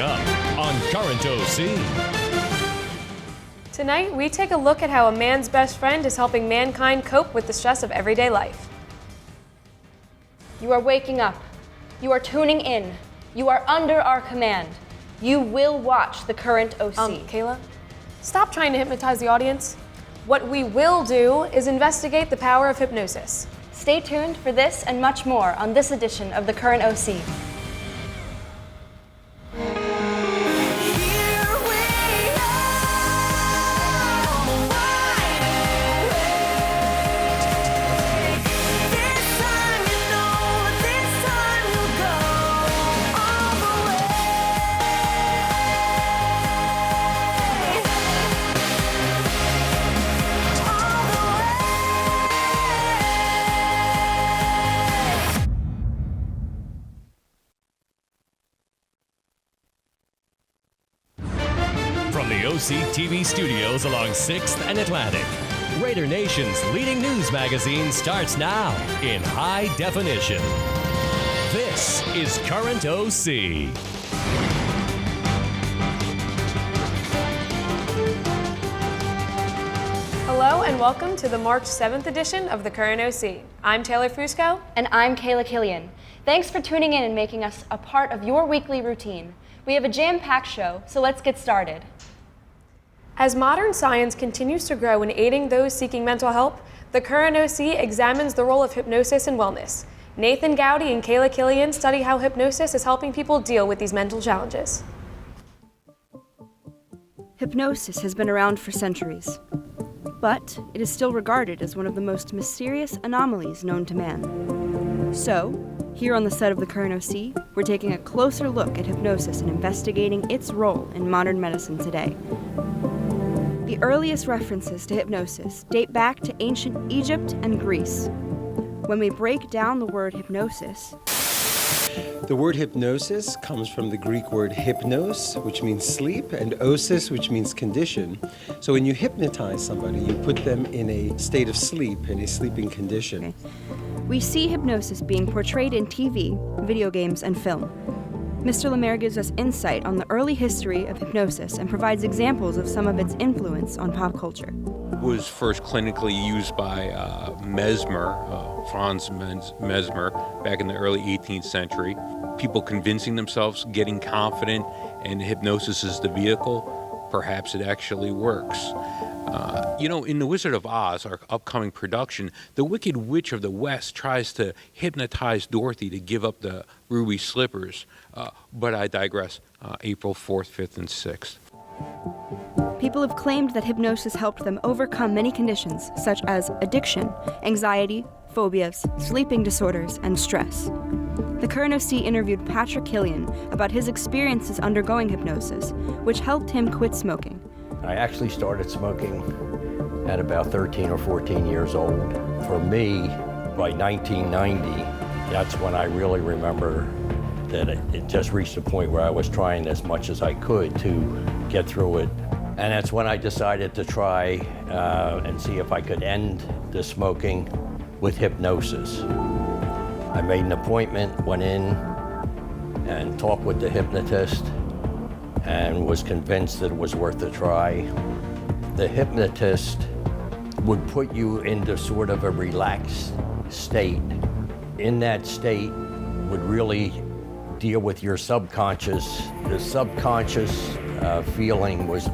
up on Current OC. Tonight, we take a look at how a man's best friend is helping mankind cope with the stress of everyday life. You are waking up. You are tuning in. You are under our command. You will watch the Current OC. Kayla, stop trying to hypnotize the audience. What we will do is investigate the power of hypnosis. Stay tuned for this and much more on this edition of the Current OC. From the OC TV studios along 6th and Atlantic, Raider Nation's leading news magazine starts now in high definition. This is Current OC. Hello and welcome to the March 7th edition of the Current OC. I'm Taylor Fusco. And I'm Kayla Killian. Thanks for tuning in and making us a part of your weekly routine. We have a jam-packed show, so let's get started. As modern science continues to grow in aiding those seeking mental help, the Current OC examines the role of hypnosis in wellness. Nathan Gowdy and Kayla Killian study how hypnosis is helping people deal with these mental challenges. Hypnosis has been around for centuries, but it is still regarded as one of the most mysterious anomalies known to man. So, here on the set of the Current OC, we're taking a closer look at hypnosis and investigating its role in modern medicine today. The earliest references to hypnosis date back to ancient Egypt and Greece. When we break down the word hypnosis, the word hypnosis comes from the Greek word hypnos, which means sleep, and osis, which means condition. So when you hypnotize somebody, you put them in a state of sleep, in a sleeping condition. Okay. We see hypnosis being portrayed in TV, video games, and film. Mr. Lemaire gives us insight on the early history of hypnosis and provides examples of some of its influence on pop culture. It was first clinically used by Mesmer, Franz Mesmer, back in the early 18th century. People convincing themselves, getting confident, and hypnosis is the vehicle. Perhaps it actually works. In The Wizard of Oz, our upcoming production, the Wicked Witch of the West tries to hypnotize Dorothy to give up the ruby slippers. But I digress. April 4th, 5th, and 6th. People have claimed that hypnosis helped them overcome many conditions, such as addiction, anxiety, phobias, sleeping disorders, and stress. The Current OC interviewed Patrick Killian about his experiences undergoing hypnosis, which helped him quit smoking. I actually started smoking at about 13 or 14 years old. For me, by 1990, that's when I really remember that it just reached a point where I was trying as much as I could to get through it. And that's when I decided to try and see if I could end the smoking with hypnosis. I made an appointment, went in and talked with the hypnotist, and was convinced that it was worth a try. The hypnotist would put you into sort of a relaxed state. In that state would really deal with your subconscious. The subconscious feeling was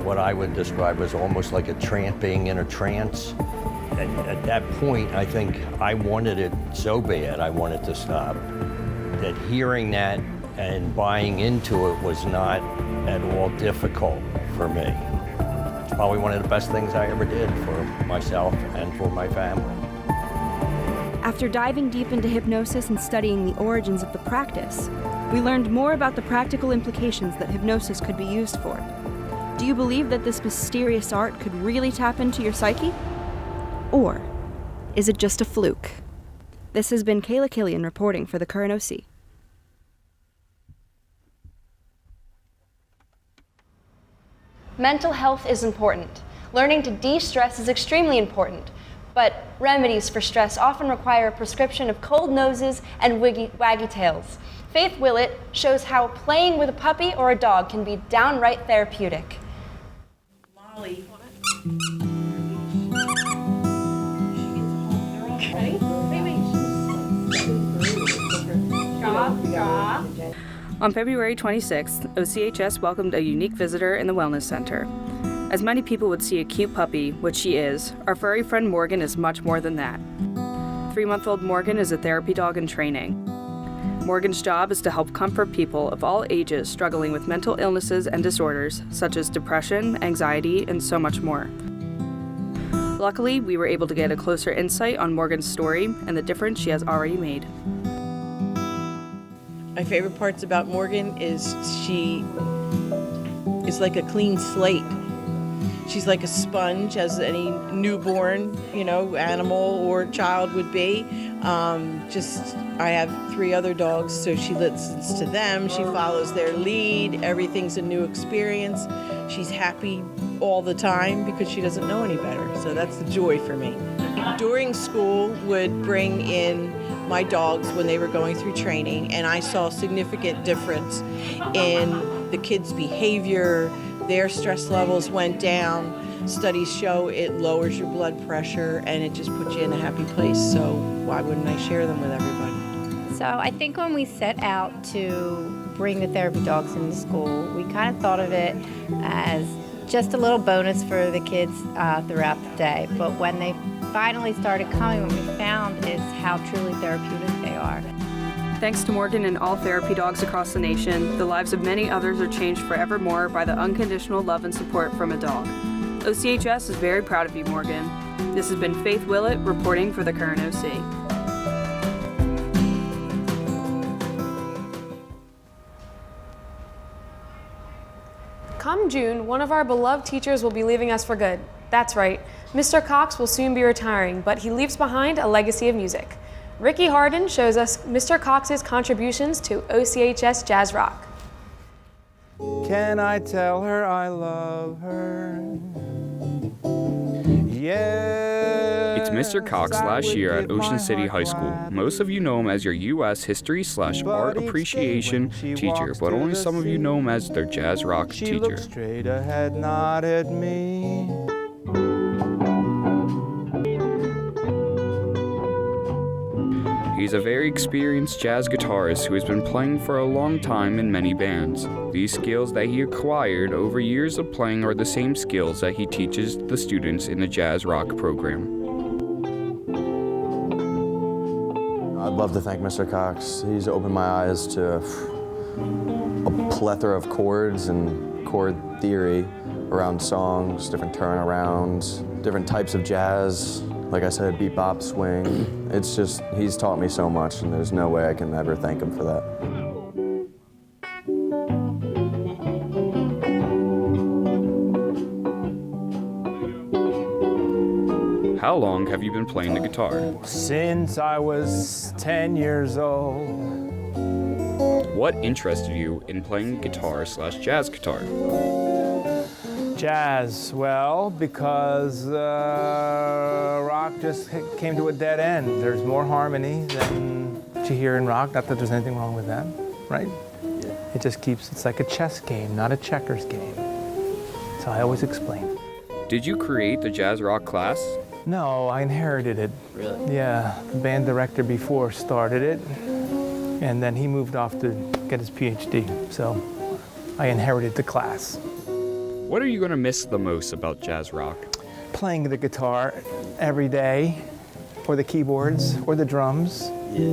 what I would describe as almost like being in a trance. At that point, I think I wanted it so bad, I wanted to stop, that hearing that and buying into it was not at all difficult for me. It's probably one of the best things I ever did for myself and for my family. After diving deep into hypnosis and studying the origins of the practice, we learned more about the practical implications that hypnosis could be used for. Do you believe that this mysterious art could really tap into your psyche? Or is it just a fluke? This has been Kayla Killian reporting for the Current OC. Mental health is important. Learning to de-stress is extremely important. But remedies for stress often require a prescription of cold noses and waggy tails. Faith Willett shows how playing with a puppy or a dog can be downright therapeutic. Molly. On February 26th, OCHS welcomed a unique visitor in the Wellness Center. As many people would see a cute puppy, which she is, our furry friend Morgan is much more than that. 3-month-old Morgan is a therapy dog in training. Morgan's job is to help comfort people of all ages struggling with mental illnesses and disorders, such as depression, anxiety, and so much more. Luckily, we were able to get a closer insight on Morgan's story and the difference she has already made. My favorite parts about Morgan is she is like a clean slate. She's like a sponge, as any newborn, animal or child would be. I have 3 other dogs, so she listens to them. She follows their lead. Everything's a new experience. She's happy all the time because she doesn't know any better. So that's the joy for me. During school, would bring in my dogs when they were going through training, and I saw a significant difference in the kids' behavior. Their stress levels went down. Studies show it lowers your blood pressure and it just puts you in a happy place. So why wouldn't I share them with everybody? So I think when we set out to bring the therapy dogs into school, we kind of thought of it as just a little bonus for the kids throughout the day. But when they finally started coming, what we found is how truly therapeutic they are. Thanks to Morgan and all therapy dogs across the nation, the lives of many others are changed forevermore by the unconditional love and support from a dog. OCHS is very proud of you, Morgan. This has been Faith Willett reporting for the Current OC. Come June, one of our beloved teachers will be leaving us for good. That's right, Mr. Cox will soon be retiring, but he leaves behind a legacy of music. Ricky Harden shows us Mr. Cox's contributions to OCHS Jazz Rock. Can I tell her I love her? Yeah. It's Mr. Cox last year at Ocean City High School. Most of you know him as your U.S. History/Art Appreciation teacher, but only some of you know him as their Jazz Rock She teacher. looked straight ahead, not at me. He's a very experienced jazz guitarist who has been playing for a long time in many bands. These skills that he acquired over years of playing are the same skills that he teaches the students in the Jazz Rock program. I'd love to thank Mr. Cox. He's opened my eyes to a plethora of chords and chord theory around songs, different turnarounds, different types of jazz. Like I said, bebop, swing. It's just, he's taught me so much, and there's no way I can ever thank him for that. How long have you been playing the guitar? Since I was 10 years old. What interested you in playing guitar/jazz guitar? Jazz, well, because rock just came to a dead end. There's more harmony than what you hear in rock. Not that there's anything wrong with that, right? Yeah. It just keeps, it's like a chess game, not a checkers game. So I always explain. Did you create the Jazz Rock class? No, I inherited it. Really? Yeah, the band director before started it, and then he moved off to get his PhD. So I inherited the class. What are you going to miss the most about Jazz Rock? Playing the guitar every day, or the keyboards, or the drums. Yeah.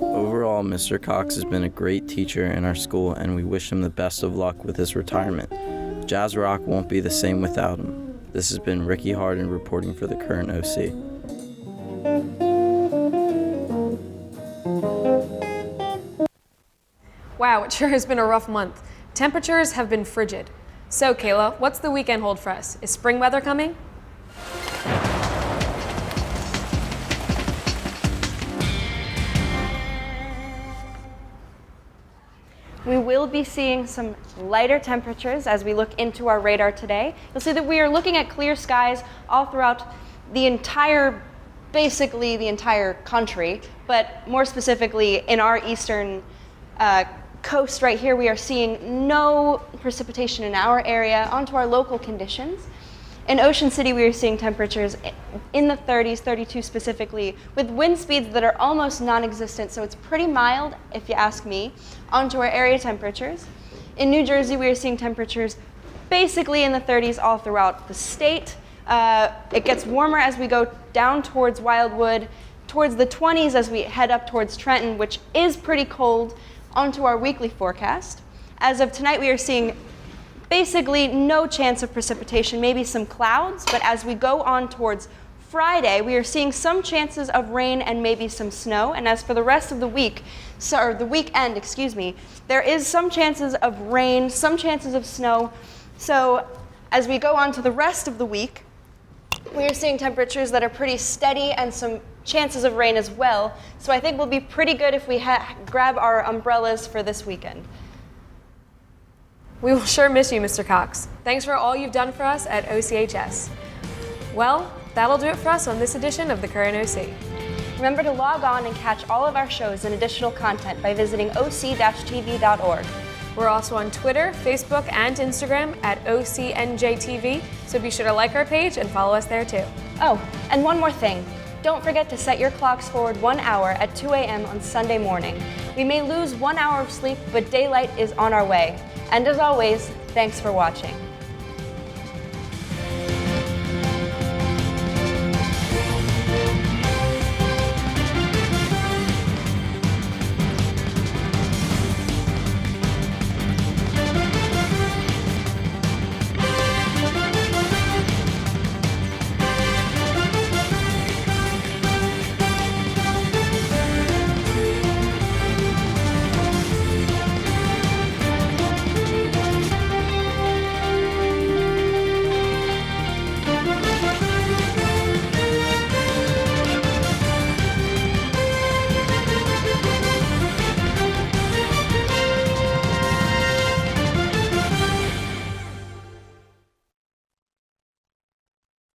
Overall, Mr. Cox has been a great teacher in our school, and we wish him the best of luck with his retirement. Jazz Rock won't be the same without him. This has been Ricky Harden reporting for the Current OC. Wow, it sure has been a rough month. Temperatures have been frigid. So, Kayla, what's the weekend hold for us? Is spring weather coming? We will be seeing some lighter temperatures as we look into our radar today. You'll see that we are looking at clear skies all throughout basically the entire country, but more specifically in our eastern coast right here, we are seeing no precipitation in our area. Onto our local conditions. In Ocean City, we are seeing temperatures in the 30s, 32 specifically, with wind speeds that are almost non-existent, so it's pretty mild if you ask me. Onto our area temperatures. In New Jersey, we are seeing temperatures basically in the 30s all throughout the state. It gets warmer as we go down towards Wildwood, towards the 20s as we head up towards Trenton, which is pretty cold. Onto our weekly forecast. As of tonight, we are seeing basically no chance of precipitation, maybe some clouds, but as we go on towards Friday, we are seeing some chances of rain and maybe some snow. And as for the rest of the week, the weekend, there is some chances of rain, some chances of snow. So as we go on to the rest of the week, we are seeing temperatures that are pretty steady and some chances of rain as well. So I think we'll be pretty good if we grab our umbrellas for this weekend. We will sure miss you, Mr. Cox. Thanks for all you've done for us at OCHS. Well, that'll do it for us on this edition of the Current OC. Remember to log on and catch all of our shows and additional content by visiting oc-tv.org. We're also on Twitter, Facebook, and Instagram at OCNJTV, so be sure to like our page and follow us there too. Oh, and one more thing. Don't forget to set your clocks forward 1 hour at 2 a.m. on Sunday morning. We may lose 1 hour of sleep, but daylight is on our way. And as always, thanks for watching.